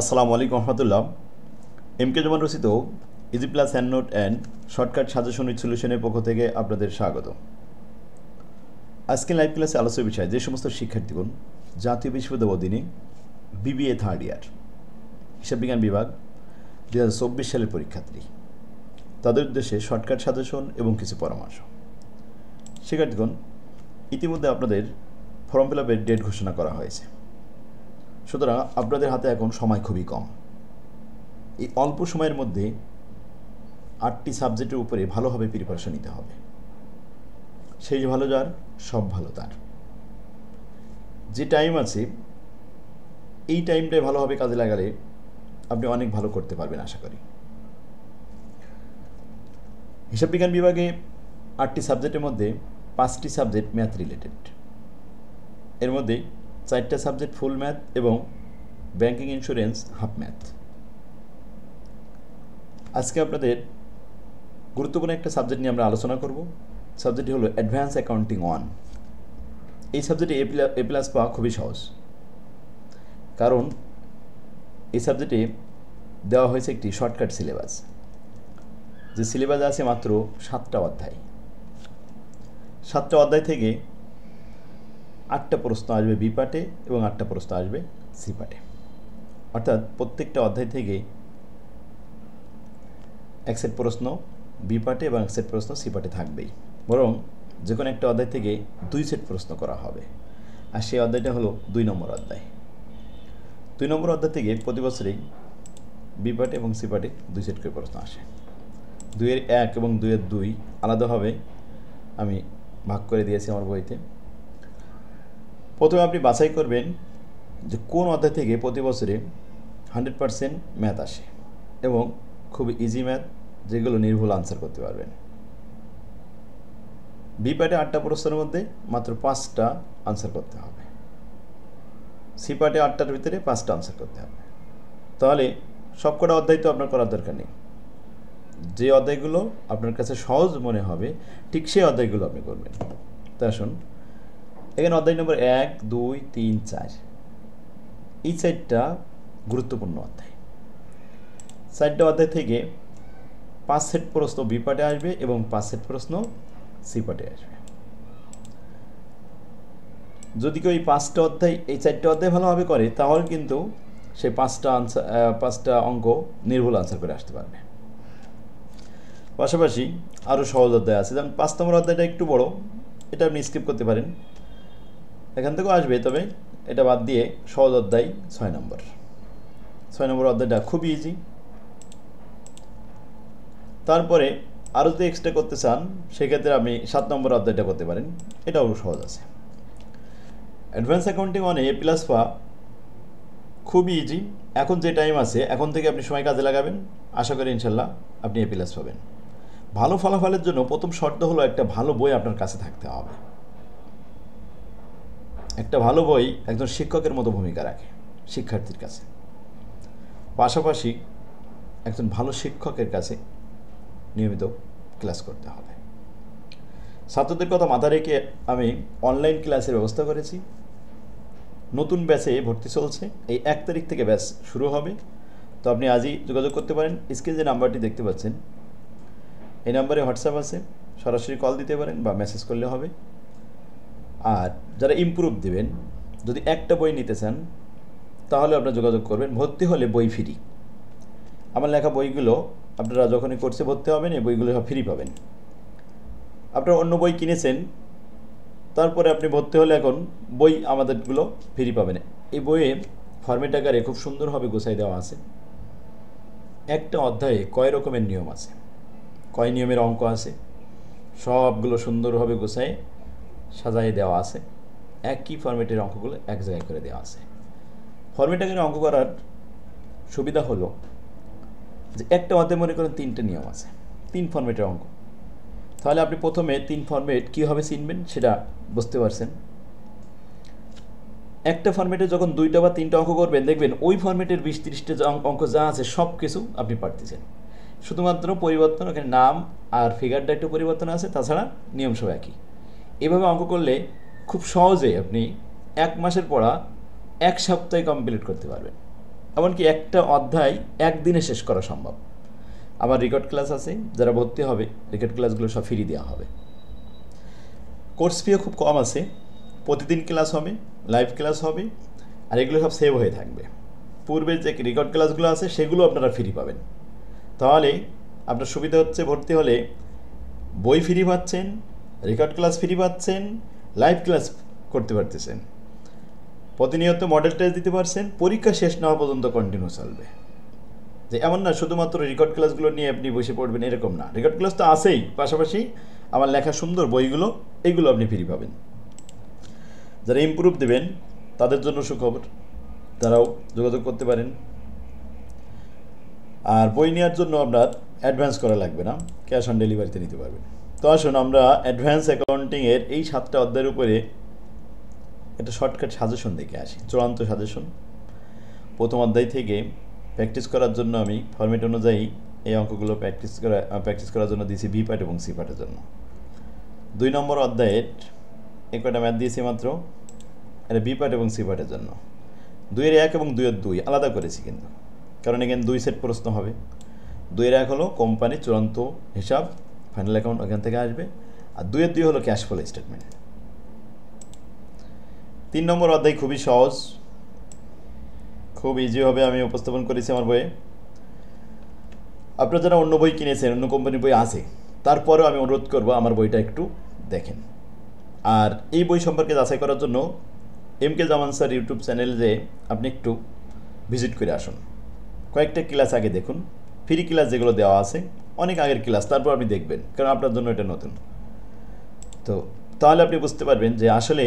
আসসালামু আলাইকুম রহমতুল্লাহ। এমকে জমান রচিত easy plus hand note and shortcut suggestion with সলিউশনের পক্ষ থেকে আপনাদের স্বাগত। আজকে লাইভ ক্লাসে আলোচ্য বিষয় যে সমস্ত শিক্ষার্থীগণ জাতীয় বিশ্ববিদ্যালয় অধীনে বিবিএ থার্ড ইয়ার হিসাব বিজ্ঞান বিভাগ 2024 সালের পরীক্ষার্থী, তাদের উদ্দেশ্যে শর্টকাট সাজেশন এবং কিছু পরামর্শ। শিক্ষার্থীগণ, ইতিমধ্যে আপনাদের ফর্ম ফিল আপের ডেট ঘোষণা করা হয়েছে, সুতরাং আপনাদের হাতে এখন সময় খুবই কম। এই অল্প সময়ের মধ্যে 8টি সাবজেক্টের উপরে ভালোভাবে প্রিপারেশন নিতে হবে। সেই ভালো যার, সব ভালো তার। যে টাইম আছে এই টাইমটাই ভালোভাবে কাজে লাগালে আপনি অনেক ভালো করতে পারবেন আশা করি। হিসাব বিজ্ঞান বিভাগে 8টি সাবজেক্টের মধ্যে 5টি সাবজেক্ট ম্যাথ রিলেটেড। এর মধ্যে 4টা সাবজেক্ট ফুল ম্যাথ এবং ব্যাংকিং ইন্স্যুরেন্স হাফ ম্যাথ। আজকে আপনাদের গুরুত্বপূর্ণ একটা সাবজেক্ট নিয়ে আমরা আলোচনা করব। সাবজেক্টটি হলো অ্যাডভান্স অ্যাকাউন্টিং 1। এই সাবজেক্টে এ প্লাস পাওয়া খুবই সহজ, কারণ এই সাবজেক্টে দেওয়া হয়েছে একটি শর্টকাট সিলেবাস। যে সিলেবাস আছে মাত্র 7টা অধ্যায়। 7টা অধ্যায় থেকে 8টা প্রশ্ন আসবে বি পার্টে এবং 8টা প্রশ্ন আসবে সি পার্টে। অর্থাৎ প্রত্যেকটা অধ্যায় থেকে এক সেট প্রশ্ন বি পার্টে এবং এক সেট প্রশ্ন সি পার্টে থাকবেই, বরং যে কোনো একটা অধ্যায় থেকে 2 সেট প্রশ্ন করা হবে। আর সেই অধ্যায়টা হলো 2 নম্বর অধ্যায়। 2 নম্বর অধ্যায় থেকে প্রতি বছরেই বি পার্টে এবং সি পার্টে 2 সেট করে প্রশ্ন আসে। 2-এর 1 এবং 2-এর 2 আলাদাভাবে আমি ভাগ করে দিয়েছি আমার বইতে। প্রথমে আপনি বাছাই করবেন যে কোন অধ্যায় থেকে প্রতি বছরে 100% ম্যাথ আসে এবং খুব ইজি ম্যাথ, যেগুলো নির্ভুল আনসার করতে পারবেন। বি পার্টে 8টা প্রশ্নের মধ্যে মাত্র 5টা আনসার করতে হবে। সি পার্টে 8টার ভিতরে 5টা আনসার করতে হবে। তাহলে সবকটা অধ্যায় তো আপনার করার দরকার নেই। যে অধ্যায়গুলো আপনার কাছে সহজ মনে হবে ঠিক সেই অধ্যায়গুলো আপনি করবেন। তা আসুন, এখানে অধ্যায় নম্বর 1, 2, 3, 4 এই 4টা গুরুত্বপূর্ণ অধ্যায়। 4টা অধ্যায় থেকে 5 সেট প্রশ্ন বি পার্টে আসবে এবং 5 সেট প্রশ্ন সি পার্টে আসবে। যদি কেউ এই 5টা অধ্যায়, এই 4টা অধ্যায় ভালোভাবে করে, তাহলে কিন্তু সেই 5টা অঙ্ক নির্ভুল আনসার করে আসতে পারবে। পাশাপাশি আরও সহজ অধ্যায় আছে, যেমন 5 নম্বর অধ্যায়টা একটু বড়, এটা আপনি স্কিপ করতে পারেন, এখান থেকেও আসবে, তবে এটা বাদ দিয়ে সহজ অধ্যায় 6 নম্বর। 6 নম্বর অধ্যায়টা খুবই ইজি। তারপরে আরও যদি এক্সট্রা করতে চান সেক্ষেত্রে আপনি 7 নম্বর অধ্যায়টা করতে পারেন, এটাও সহজ আছে। অ্যাডভান্স অ্যাকাউন্টিং 1-এ এ প্লাস পাওয়া খুবই ইজি। এখন যে টাইম আছে, এখন থেকে আপনি সময় কাজে লাগাবেন, আশা করি ইনশাল্লাহ আপনি এ প্লাস পাবেন। ভালো ফলাফলের জন্য প্রথম শর্ত হলো একটা ভালো বই আপনার কাছে থাকতে হবে। একটা ভালো বই একজন শিক্ষকের মতো ভূমিকা রাখে শিক্ষার্থীর কাছে। পাশাপাশি একজন ভালো শিক্ষকের কাছে নিয়মিত ক্লাস করতে হবে। ছাত্রদের কথা মাথায় রেখে আমি অনলাইন ক্লাসের ব্যবস্থা করেছি। নতুন ব্যাচে ভর্তি চলছে, এই 1 তারিখ থেকে ব্যাচ শুরু হবে। তো আপনি আজই যোগাযোগ করতে পারেন। স্ক্রিনে যে নাম্বারটি দেখতে পাচ্ছেন এই নাম্বারে হোয়াটসঅ্যাপ আছে, সরাসরি কল দিতে পারেন বা মেসেজ করলে হবে। আর যারা ইমপ্রুভ দেবেন, যদি একটা বই নিতে চান তাহলে আপনারা যোগাযোগ করবেন। ভর্তি হলে বই ফ্রি। আমার লেখা বইগুলো আপনারা যখনই কোর্সে ভর্তি হবেন এই বইগুলো সব ফ্রি পাবেন। আপনারা অন্য বই কিনেছেন, তারপরে আপনি ভর্তি হলে এখন বই আমাদেরগুলো ফ্রি পাবেন। এই বইয়ে ফরম্যাট আকারে খুব সুন্দরভাবে গোছাই দেওয়া আছে। একটা অধ্যায়ে কয় রকমের নিয়ম আছে, কয় নিয়মের অঙ্ক আছে, সবগুলো সুন্দরভাবে গোছায় সাজাই দেওয়া আছে। একই ফরম্যাটের অঙ্কগুলো এক জায়গায় করে দেওয়া আছে। ফরম্যাট আকারে অঙ্ক করার সুবিধা হলো যে একটা অধ্যায় মনে করেন 3টে নিয়ম আছে, 3 ফরম্যাটের অঙ্ক। তাহলে আপনি প্রথমে 3 ফরম্যাট কীভাবে চিনবেন সেটা বুঝতে পারছেন। একটা ফরম্যাটে যখন 2টা বা 3টা অঙ্ক করবেন, দেখবেন ওই ফরম্যাটের 20-30টা অঙ্ক যা আছে সব কিছু আপনি পারতেছেন। শুধুমাত্র পরিবর্তন ওখানে নাম আর ফিগারটা একটু পরিবর্তন আছে, তাছাড়া নিয়ম সব একই। এভাবে অঙ্ক করলে খুব সহজে আপনি 1 মাসের পড়া 1 সপ্তাহে কমপ্লিট করতে পারবেন। এমনকি একটা অধ্যায় একদিনে শেষ করা সম্ভব। আমার রেকর্ড ক্লাস আছে, যারা ভর্তি হবে রেকর্ড ক্লাসগুলো সব ফ্রি দেওয়া হবে। কোর্স ফিও খুব কম আছে, প্রতিদিন ক্লাস হবে, লাইভ ক্লাস হবে, আর এগুলো সব সেভ হয়ে থাকবে। পূর্বের যে রেকর্ড ক্লাসগুলো আছে সেগুলো আপনারা ফ্রি পাবেন। তাহলে আপনার সুবিধা হচ্ছে ভর্তি হলে বই ফ্রি পাচ্ছেন, রেকর্ড ক্লাস ফ্রি পাচ্ছেন, লাইভ ক্লাস করতে পারতেছেন, প্রতিনিয়ত মডেল টেস্ট দিতে পারছেন, পরীক্ষা শেষ না হওয়া পর্যন্ত কন্টিনিউ চলবে। যে এমন না শুধুমাত্র রেকর্ড ক্লাসগুলো নিয়ে আপনি বসে পড়বেন এরকম না, রেকর্ড ক্লাস তো আছেই, পাশাপাশি আমার লেখা সুন্দর বইগুলো এইগুলো আপনি ফ্রি পাবেন। যারা ইমপ্রুভ দেবেন তাদের জন্য সুখবর, তারাও যোগাযোগ করতে পারেন। আর বই নেওয়ার জন্য আপনার অ্যাডভান্স করা লাগবে না, ক্যাশ অন ডেলিভারিতে নিতে পারবেন। তো আসুন আমরা অ্যাডভান্স অ্যাকাউন্টিংয়ের এই 7টা অধ্যায়ের উপরে একটা শর্টকাট সাজেশন দেখে আসি, চূড়ান্ত সাজেশন। প্রথম অধ্যায় থেকে প্র্যাকটিস করার জন্য আমি ফরম্যাট অনুযায়ী এই অঙ্কগুলো প্র্যাকটিস করার জন্য দিয়েছি বি পার্ট এবং সি পার্টের জন্য। 2 নম্বর অধ্যায়ের একটা ম্যাথ দিয়েছি মাত্র, এটা বি পার্ট এবং সি পার্টের জন্য। 2-এর 1 এবং 2-এর 2 আলাদা করেছি কিন্তু, কারণ এখানে 2 সেট প্রশ্ন হবে। 2-এর 1 হলো কোম্পানির চূড়ান্ত হিসাব, ফাইনাল অ্যাকাউন্ট ওখান থেকে আসবে, আর 2-এর 2 হলো ক্যাশ ফ্লো স্টেটমেন্ট। 3 নম্বর অধ্যায় খুবই সহজ, খুব ইজি হবে, আমি উপস্থাপন করেছি আমার বইয়ে। আপনারা যারা অন্য বই কিনেছেন, অন্য কোম্পানির বই আছে, তারপরেও আমি অনুরোধ করব আমার বইটা একটু দেখেন। আর এই বই সম্পর্কে যাচাই করার জন্য MK জামান স্যার ইউটিউব চ্যানেলে আপনি একটু ভিজিট করে আসুন, কয়েকটা ক্লাস আগে দেখুন, ফ্রি ক্লাস যেগুলো দেওয়া আছে অনেক আগের ক্লাস, তারপর আপনি দেখবেন, কারণ আপনার জন্য এটা নতুন। তো তাহলে আপনি বুঝতে পারবেন যে আসলে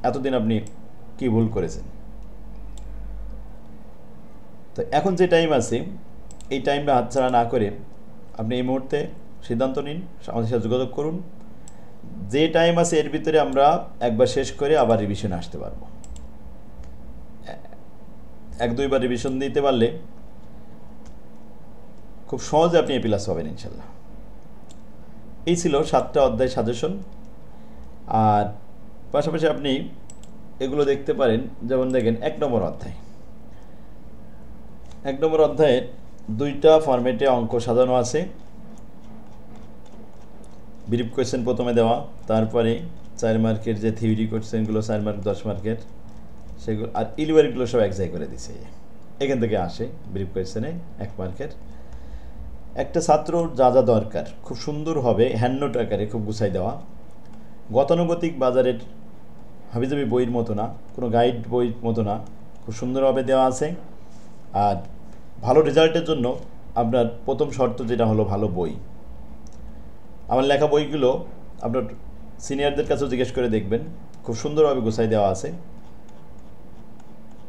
এতদিন আপনি কি ভুল করেছেন। তো এখন যে টাইম আছে এই টাইমটা হাতছাড়া না করে আপনি এই মুহূর্তে সিদ্ধান্ত নিন, আমাদের সাথে যোগাযোগ করুন। যে টাইম আছে এর ভিতরে আমরা একবার শেষ করে আবার রিভিশনে আসতে পারবো। 1-2 বার রিভিশন দিতে পারলে খুব সহজে আপনি এ প্লাস পাবেন ইনশাল্লাহ। এই ছিল 7টা অধ্যায় সাজেশন। আর পাশাপাশি আপনি এগুলো দেখতে পারেন, যেমন দেখেন 1 নম্বর অধ্যায়। 1 নম্বর অধ্যায়ে 2টা ফরম্যাটে অঙ্ক সাজানো আছে। ব্রিফ কোয়েশ্চেন প্রথমে দেওয়া, তারপরে 4 মার্কের যে থিওরি কোয়েশ্চেনগুলো 4 মার্ক 10 মার্কের সেগুলো, আর ইলিভারিগুলো সব এক জায়গায় করে দিছে। এখান থেকে আসে ব্রিফ কোয়েশ্চেনে 1 মার্কের। একটা ছাত্রর যা যা দরকার খুব সুন্দর হবে, হ্যান্ডনোট আকারে খুব গুছাই দেওয়া, গতানুগতিক বাজারের হাবিজাবি বইয়ের মতো না, কোনো গাইড বইয়ের মতো না, খুব সুন্দরভাবে দেওয়া আছে। আর ভালো রেজাল্টের জন্য আপনার প্রথম শর্ত যেটা হলো ভালো বই। আমার লেখা বইগুলো আপনার সিনিয়রদের কাছেও জিজ্ঞেস করে দেখবেন, খুব সুন্দরভাবে গুছাই দেওয়া আছে।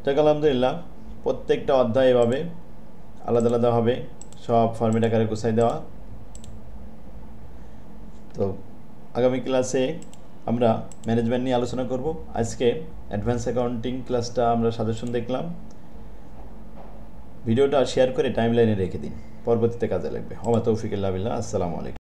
যাক আলহামদুলিল্লাহ, প্রত্যেকটা অধ্যায় এভাবে আলাদা আলাদাভাবে সব ফরম্যাট আকারে গুছাই দেওয়া। তো আগামী ক্লাসে আমরা ম্যানেজমেন্ট নিয়ে আলোচনা করব। আজকে অ্যাডভান্স অ্যাকাউন্টিং ক্লাসটা আমরা সাজেশন দেখলাম। ভিডিওটা শেয়ার করে টাইমলাইনে রেখে দিন, পরবর্তীতে কাজে লাগবে। ওয়া তৌফিক ইল্লা বিল্লাহ। আসসালামু আলাইকুম।